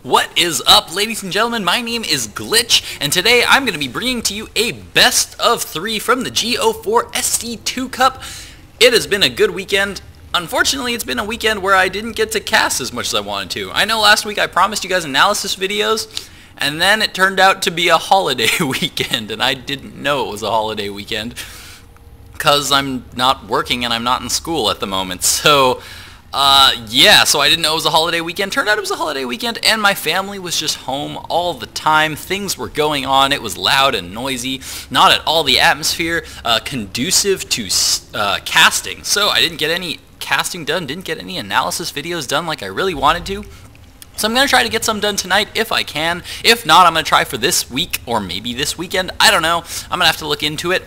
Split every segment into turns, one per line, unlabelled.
What is up, ladies and gentlemen? My name is Glitch, and today I'm going to be bringing to you a best of 3 from the Go4SC2 Cup. It has been a good weekend. Unfortunately, it's been a weekend where I didn't get to cast as much as I wanted to. I know last week I promised you guys analysis videos, and then it turned out to be a holiday weekend, and I didn't know it was a holiday weekend because I'm not working and I'm not in school at the moment. So yeah, so I didn't know it was a holiday weekend. Turned out it was a holiday weekend, and my family was just home all the time. Things were going on. It was loud and noisy. Not at all the atmosphere conducive to casting. So I didn't get any casting done, didn't get any analysis videos done like I really wanted to. So I'm going to try to get some done tonight if I can. If not, I'm going to try for this week or maybe this weekend. I don't know. I'm going to have to look into it.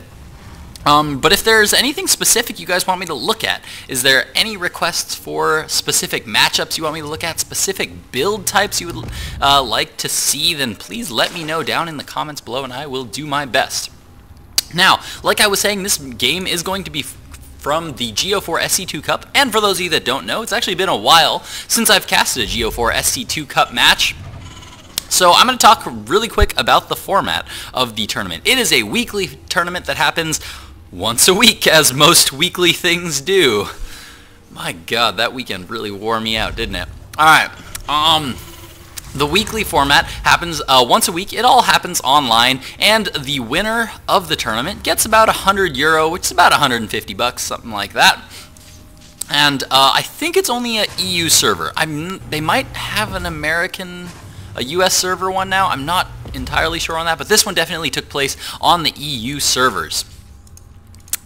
But if there's anything specific you guys want me to look at, is there any requests for specific matchups you want me to look at, specific build types you would like to see, then please let me know down in the comments below and I will do my best. Now, like I was saying, this game is going to be from the Go4SC2 Cup, and for those of you that don't know, it's actually been a while since I've casted a Go4SC2 Cup match. So I'm going to talk really quick about the format of the tournament. It is a weekly tournament that happens once a week, as most weekly things do. My god, that weekend really wore me out, didn't it? Alright, the weekly format happens once a week. It all happens online, and the winner of the tournament gets about €100, which is about 150 bucks, something like that. And I think it's only a EU server. They might have an a US server one now. I'm not entirely sure on that, but this one definitely took place on the EU servers.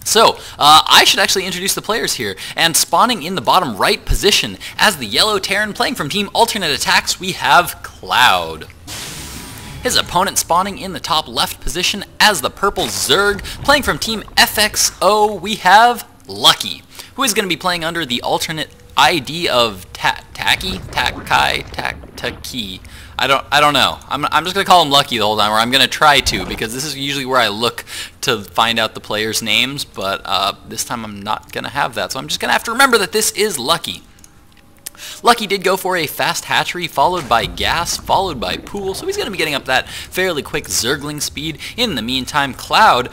So, I should actually introduce the players here, and spawning in the bottom right position as the yellow Terran playing from Team Alternate Attacks, we have Cloud. His opponent spawning in the top left position as the purple Zerg playing from Team FXO, we have Lucky, who is going to be playing under the alternate ID of Taki. I don't know. I'm just going to call him Lucky the whole time, or I'm going to try to, because this is usually where I look to find out the players' names, but this time I'm not going to have that, so I'm just going to have to remember that this is Lucky. Lucky did go for a fast hatchery, followed by gas, followed by pool, so he's going to be getting up that fairly quick Zergling speed. In the meantime, Cloud,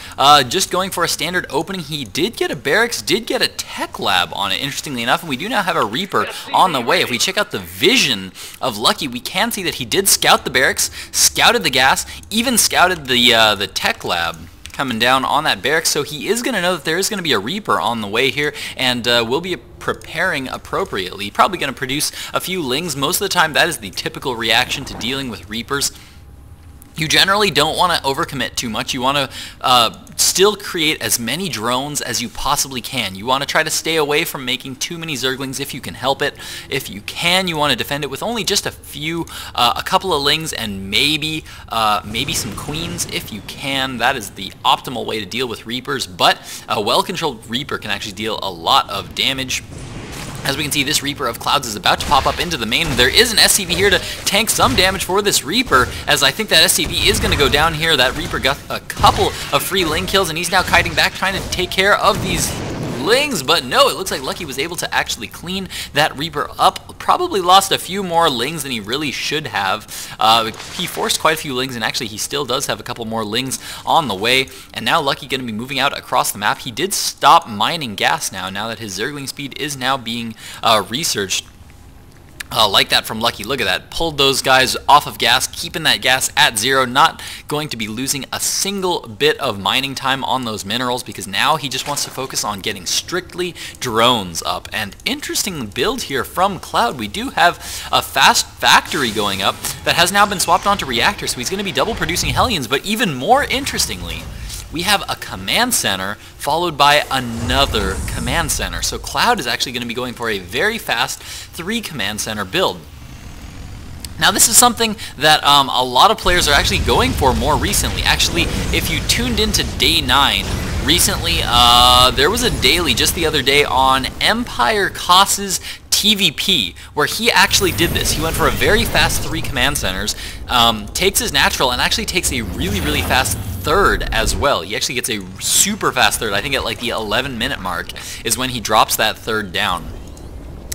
just going for a standard opening. He did get a barracks, did get a tech lab on it, interestingly enough, and we do now have a Reaper on the way. If we check out the vision of Lucky, we can see that he did scout the barracks, scouted the gas, even scouted the tech lab coming down on that barracks, so he is going to know that there is going to be a Reaper on the way here, and will be preparing appropriately. Probably going to produce a few lings. Most of the time that is the typical reaction to dealing with Reapers. You generally don't want to overcommit too much. You want to still create as many drones as you possibly can. You want to try to stay away from making too many Zerglings if you can help it. If you can, you want to defend it with only just a couple of lings, and maybe some queens if you can. That is the optimal way to deal with Reapers, but a well-controlled Reaper can actually deal a lot of damage. As we can see, this Reaper of Clouds is about to pop up into the main. There is an SCV here to tank some damage for this Reaper, as I think that SCV is going to go down here. That Reaper got a couple of free Ling kills, and he's now kiting back, trying to take care of these Lings, but no, it looks like Lucky was able to actually clean that Reaper up. Probably lost a few more Lings than he really should have. He forced quite a few Lings, and actually he still does have a couple more Lings on the way, and now Lucky going to be moving out across the map. He did stop mining gas now that his Zergling speed is now being researched. Like that from Lucky. Look at that. Pulled those guys off of gas, keeping that gas at 0, not going to be losing a single bit of mining time on those minerals, because now he just wants to focus on getting strictly drones up. And interesting build here from Cloud. We do have a fast factory going up that has now been swapped onto reactors, so he's going to be double producing Hellions, but even more interestingly, we have a command center followed by another command center. So Cloud is actually going to be going for a very fast 3 command center build. Now this is something that a lot of players are actually going for more recently. Actually, if you tuned into Day 9 recently, there was a daily just the other day on Empire Koss's TVP, where he actually did this. He went for a very fast 3 command centers, takes his natural, and actually takes a really fast third as well. He actually gets a super fast third. I think at like the 11-minute mark is when he drops that third down.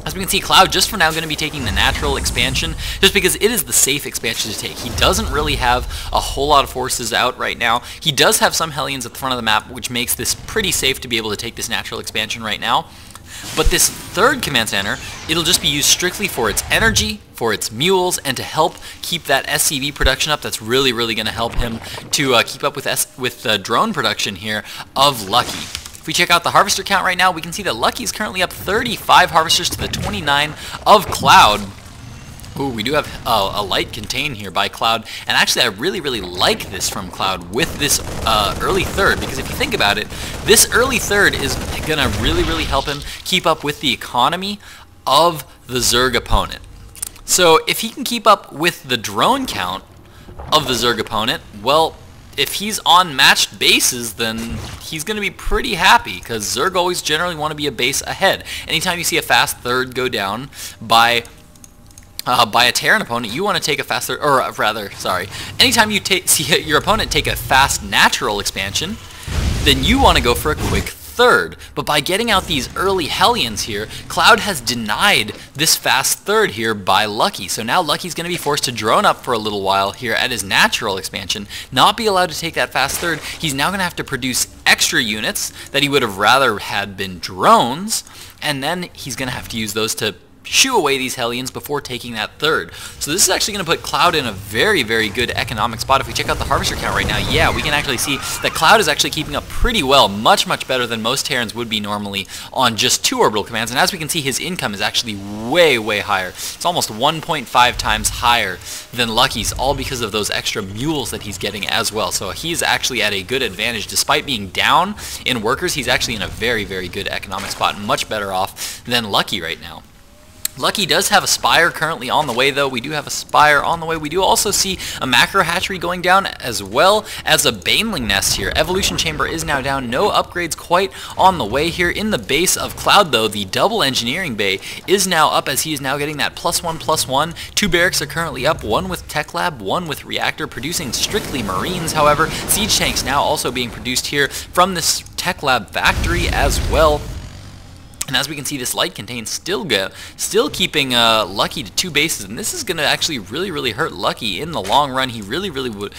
As we can see, Cloud just for now going to be taking the natural expansion, just because it is the safe expansion to take. He doesn't really have a whole lot of forces out right now. He does have some Hellions at the front of the map, which makes this pretty safe to be able to take this natural expansion right now. But this third command center, it'll just be used strictly for its energy, for its mules, and to help keep that SCV production up. That's really, really going to help him to keep up with the drone production here of Lucky. If we check out the harvester count right now, we can see that Lucky is currently up 35 harvesters to the 29 of Cloud. Ooh, we do have a light contain here by Cloud, and actually I really, really like this from Cloud with this early third, because if you think about it, this early third is going to really, really help him keep up with the economy of the Zerg opponent. So if he can keep up with the drone count of the Zerg opponent, well, if he's on matched bases, then he's going to be pretty happy, because Zerg always generally want to be a base ahead. Anytime you see a fast third go down by a Terran opponent, you want to take a fast third, or rather, sorry, anytime you see your opponent take a fast natural expansion, then you want to go for a quick third. But by getting out these early Hellions here, Cloud has denied this fast third here by Lucky. So now Lucky's going to be forced to drone up for a little while here at his natural expansion, not be allowed to take that fast third. He's now going to have to produce extra units that he would have rather had been drones, and then he's going to have to use those to shoo away these Hellions before taking that third. So this is actually going to put Cloud in a very, very good economic spot. If we check out the harvester count right now, yeah, we can actually see that Cloud is actually keeping up pretty well, much, much better than most Terrans would be normally on just 2 orbital commands. And as we can see, his income is actually way, way higher. It's almost 1.5 times higher than Lucky's, all because of those extra mules that he's getting as well. So he's actually at a good advantage. Despite being down in workers, he's actually in a very, very good economic spot, much better off than Lucky right now. Lucky does have a Spire currently on the way, though. We do have a Spire on the way. We do also see a Macro Hatchery going down, as well as a Baneling Nest here. Evolution Chamber is now down. No upgrades quite on the way here. In the base of Cloud, though, the double Engineering Bay is now up, as he is now getting that +1/+1. 2 barracks are currently up, 1 with Tech Lab, 1 with Reactor, producing strictly Marines, however. Siege Tanks now also being produced here from this Tech Lab factory as well. And as we can see, this light contain still keeping Lucky to 2 bases, and this is going to actually really, really hurt Lucky in the long run. He really, really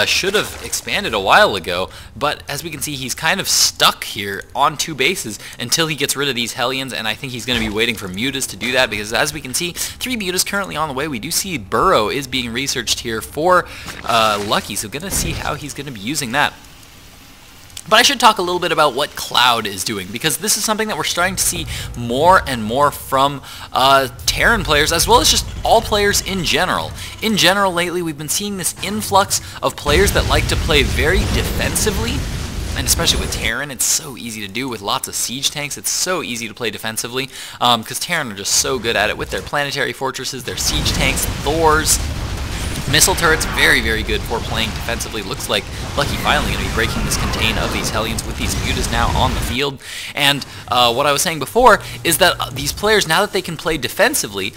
should have expanded a while ago, but as we can see, he's kind of stuck here on 2 bases until he gets rid of these Hellions, and I think he's going to be waiting for Mutas to do that, because as we can see, 3 Mutas currently on the way. We do see Burrow is being researched here for Lucky, so going to see how he's going to be using that. But I should talk a little bit about what Cloud is doing, because this is something that we're starting to see more and more from Terran players, as well as just all players in general. In general, lately, we've been seeing this influx of players that like to play very defensively, and especially with Terran, it's so easy to do with lots of siege tanks. It's so easy to play defensively, because Terran are just so good at it with their planetary fortresses, their siege tanks, Thors. Missile turrets, very, very good for playing defensively. Looks like Lucky finally going to be breaking this contain of these Hellions with these Mutas now on the field. And what I was saying before is that these players, now that they can play defensively,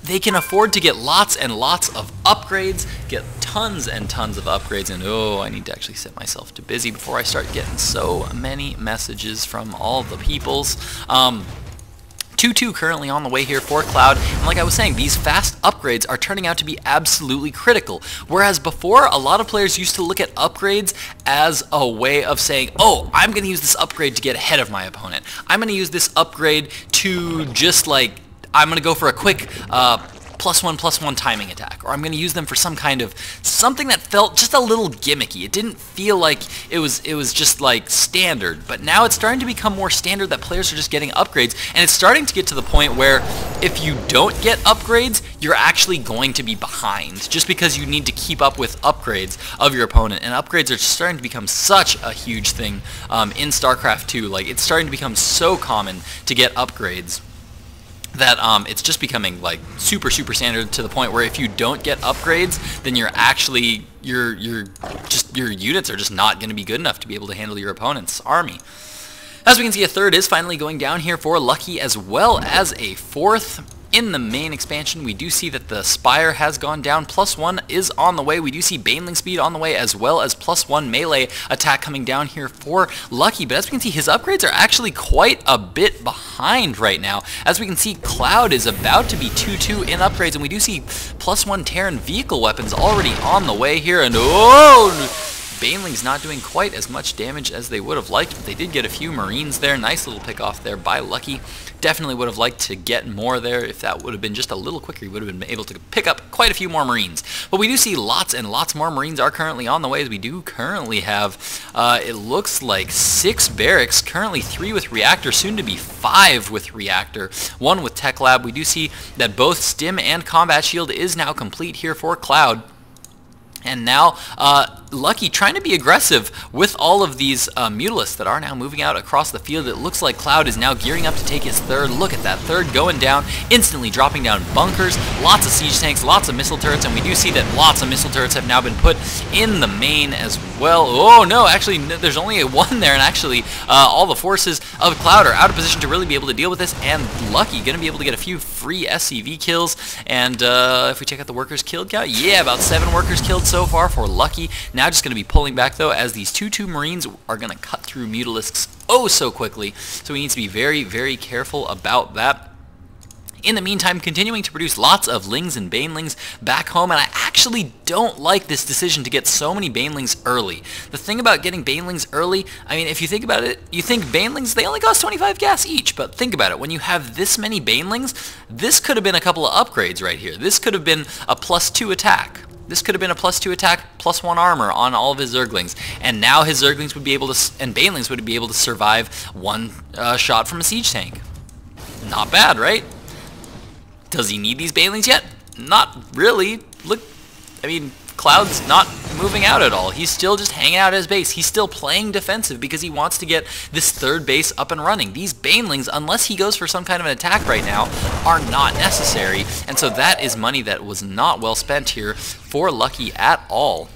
they can afford to get lots and lots of upgrades, get tons and tons of upgrades, and oh, I need to actually set myself to busy before I start getting so many messages from all the peoples. 2-2 currently on the way here for Cloud, and like I was saying, these fast upgrades are turning out to be absolutely critical. Whereas before, a lot of players used to look at upgrades as a way of saying, oh, I'm going to use this upgrade to get ahead of my opponent. I'm going to use this upgrade to just like, I'm going to go for a quick +1/+1 timing attack, or I'm going to use them for some kind of something that felt just a little gimmicky. It didn't feel like it was just like standard, but now it's starting to become more standard that players are just getting upgrades, and it's starting to get to the point where if you don't get upgrades, you're actually going to be behind, just because you need to keep up with upgrades of your opponent, and upgrades are starting to become such a huge thing in StarCraft 2. Like, it's starting to become so common to get upgrades that it's just becoming like super standard, to the point where if you don't get upgrades, then you're actually your units are just not going to be good enough to be able to handle your opponent's army. As we can see, a third is finally going down here for Lucky, as well as a fourth. In the main expansion, we do see that the Spire has gone down. +1 is on the way. We do see Baneling speed on the way, as well as +1 melee attack coming down here for Lucky. But as we can see, his upgrades are actually quite a bit behind right now. As we can see, Cloud is about to be 2-2 in upgrades, and we do see +1 Terran vehicle weapons already on the way here. And Baneling's not doing quite as much damage as they would have liked, but they did get a few Marines there. Nice little pick off there by Lucky. Definitely would have liked to get more there. If that would have been just a little quicker, he would have been able to pick up quite a few more Marines. But we do see lots and lots more Marines are currently on the way, as we do currently have, it looks like 6 barracks, currently 3 with Reactor, soon to be 5 with Reactor, 1 with Tech Lab. We do see that both Stim and Combat Shield is now complete here for Cloud. And now, Lucky trying to be aggressive with all of these Mutalisks that are now moving out across the field. It looks like Cloud is now gearing up to take his third. Look at that third going down, instantly dropping down bunkers, lots of siege tanks, lots of missile turrets, and we do see that lots of missile turrets have now been put in the main as well. Oh no, actually there's only a 1 there, and actually all the forces of Cloud are out of position to really be able to deal with this, and Lucky going to be able to get a few free SCV kills. And if we check out the workers killed count, yeah, about 7 workers killed so far for Lucky. Now just going to be pulling back though, as these 2-2 Marines are going to cut through Mutalisks oh so quickly, so we need to be very, very careful about that. In the meantime, continuing to produce lots of Lings and Banelings back home, and I actually don't like this decision to get so many Banelings early. The thing about getting Banelings early, I mean, if you think about it, you think Banelings, they only cost 25 gas each, but think about it, when you have this many Banelings, this could have been a couple of upgrades right here. This could have been a +2 attack. This could have been a +2 attack, +1 armor on all of his Zerglings, and now his Zerglings would be able to, and Banelings would be able to survive 1 shot from a siege tank. Not bad, right? Does he need these Banelings yet? Not really. Look, I mean, Cloud's not moving out at all. He's still just hanging out at his base. He's still playing defensive because he wants to get this third base up and running. These Banelings, unless he goes for some kind of an attack right now, are not necessary. And so that is money that was not well spent here for Lucky at all.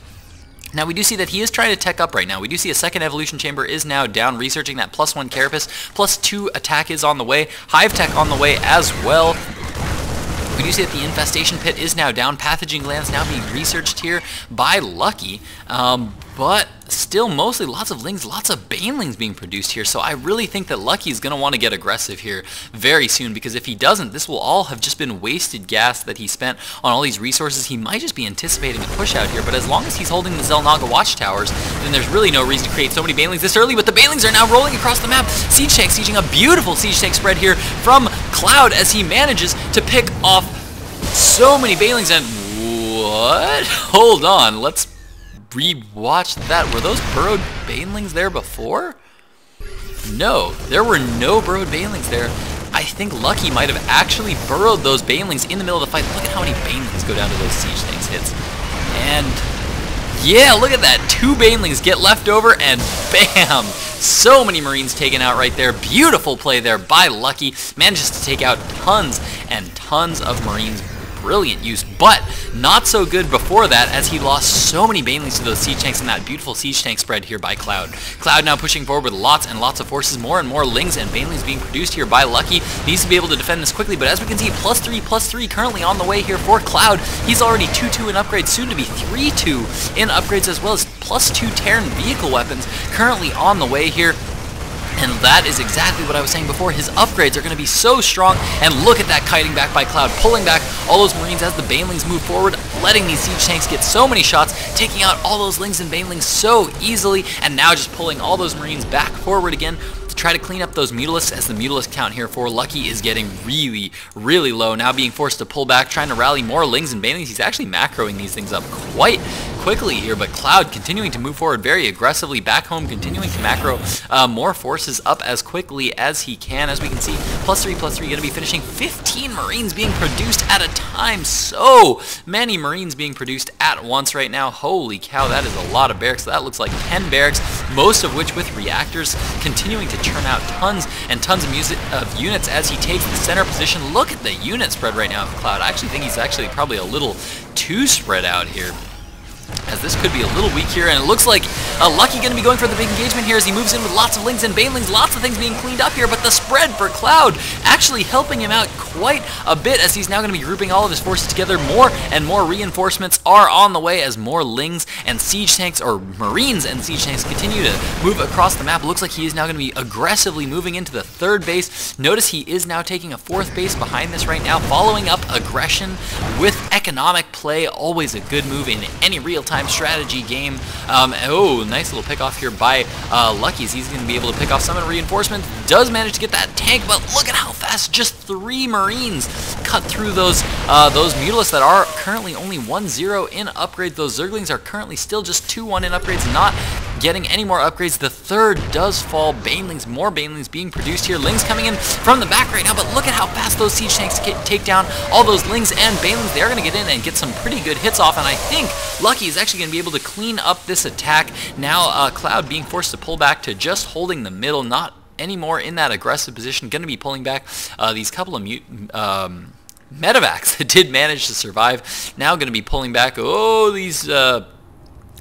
Now we do see that he is trying to tech up right now. We do see a second evolution chamber is now down, researching that +1 Carapace, +2 attack is on the way, Hive Tech on the way as well. We do see that the infestation pit is now down. Pathogen glands now being researched here by Lucky, but still mostly lots of Lings, lots of Banelings being produced here. So I really think that Lucky is going to want to get aggressive here very soon, because if he doesn't, this will all have just been wasted gas that he spent on all these resources. He might just be anticipating a push out here, but as long as he's holding the Xel'Naga watchtowers, then there's really no reason to create so many Banelings this early. But the Banelings are now rolling across the map. Siege tank sieging, a beautiful siege tank spread here from Cloud as he manages to pick off so many Banelings. And what? Hold on, let's re-watch that. Were those burrowed Banelings there before? No, there were no burrowed Banelings there. I think Lucky might have actually burrowed those Banelings in the middle of the fight. Look at how many Banelings go down to those siege tanks hits. And yeah, look at that. 2 Banelings get left over, and bam! So many Marines taken out right there. Beautiful play there by Lucky. Manages to take out tons and tons of Marines. Brilliant use, but not so good before that, as he lost so many Banelings to those siege tanks in that beautiful siege tank spread here by Cloud. Cloud now pushing forward with lots and lots of forces, more and more Lings and Banelings being produced here by Lucky. Needs to be able to defend this quickly, but as we can see, +3/+3 currently on the way here for Cloud. He's already 2-2 in upgrades, soon to be 3-2 in upgrades, as well as +2 Terran vehicle weapons currently on the way here. And that is exactly what I was saying before. His upgrades are going to be so strong. And look at that kiting back by Cloud, pulling back all those Marines as the Banelings move forward, letting these siege tanks get so many shots, taking out all those Lings and Banelings so easily, and now just pulling all those Marines back forward again to try to clean up those Mutalisks, as the Mutalisk count here for Lucky is getting really, really low. Now being forced to pull back, trying to rally more Lings and Banelings. He's actually macroing these things up quite quickly here, but Cloud continuing to move forward very aggressively back home, continuing to macro more forces up as quickly as he can. As we can see, +3/+3 going to be finishing 15 Marines being produced at a time. So many Marines being produced at once right now. Holy cow, that is a lot of barracks. That looks like 10 barracks, most of which with reactors, continuing to churn out tons and tons of units as he takes the center position. Look at the unit spread right now of Cloud. I actually think he's actually probably a little too spread out here, as this could be a little weak here, and it looks like Lucky going to be going for the big engagement here as he moves in with lots of lings and banelings, lots of things being cleaned up here, but the spread for Cloud actually helping him out quite a bit as he's now going to be grouping all of his forces together. More and more reinforcements are on the way as more lings and siege tanks, or marines and siege tanks, continue to move across the map. It looks like he is now going to be aggressively moving into the third base. Notice he is now taking a fourth base behind this right now, following up aggression with economic play. Always a good move in any real-time strategy game. Oh, nice little pick off here by Lucky's. He's going to be able to pick off some of the reinforcements. Does manage to get that tank, but look at how fast just 3 marines cut through those mutalisks that are currently only 1-0 in upgrades. Those zerglings are currently still just 2-1 in upgrades, not getting any more upgrades. The third does fall. Banelings, more banelings being produced here. Lings coming in from the back right now, but look at how fast those siege tanks take down all those lings and banelings. They're going to get in and get some pretty good hits off, and I think Lucky is actually going to be able to clean up this attack. Now Cloud being forced to pull back to just holding the middle, not anymore in that aggressive position. Going to be pulling back these couple of medevacs that did manage to survive. Now going to be pulling back, these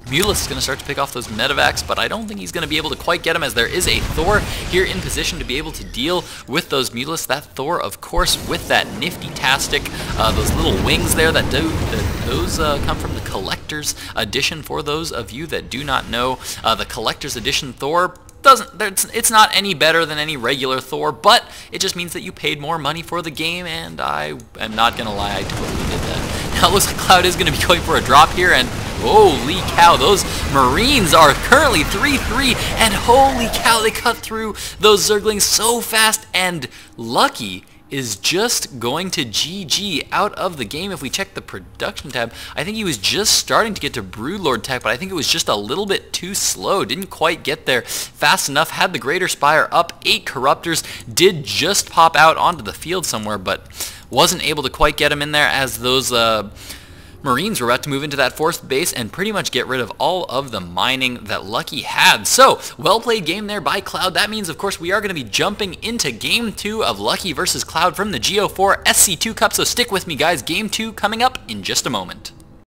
Mulus is going to start to pick off those medevacs, but I don't think he's going to be able to quite get him, as there is a Thor here in position to be able to deal with those Mulus. That Thor, of course, with that nifty-tastic, those little wings there those come from the Collector's Edition. For those of you that do not know, the Collector's Edition Thor it's not any better than any regular Thor, but it just means that you paid more money for the game, and I am not going to lie, I totally did that. Now it looks like Cloud is going to be going for a drop here, and holy cow, those Marines are currently 3-3, and holy cow, they cut through those Zerglings so fast, and Lucky is just going to GG out of the game. If we check the production tab, I think he was just starting to get to Broodlord tech, but I think it was just a little bit too slow. Didn't quite get there fast enough. Had the Greater Spire up. 8 Corruptors did just pop out onto the field somewhere, but wasn't able to quite get him in there as those Marines were about to move into that 4th base and pretty much get rid of all of the mining that Lucky had. So, well played game there by Cloud. That means, of course, we are going to be jumping into Game 2 of Lucky versus Cloud from the Go4SC2 Cup. So stick with me, guys. Game 2 coming up in just a moment.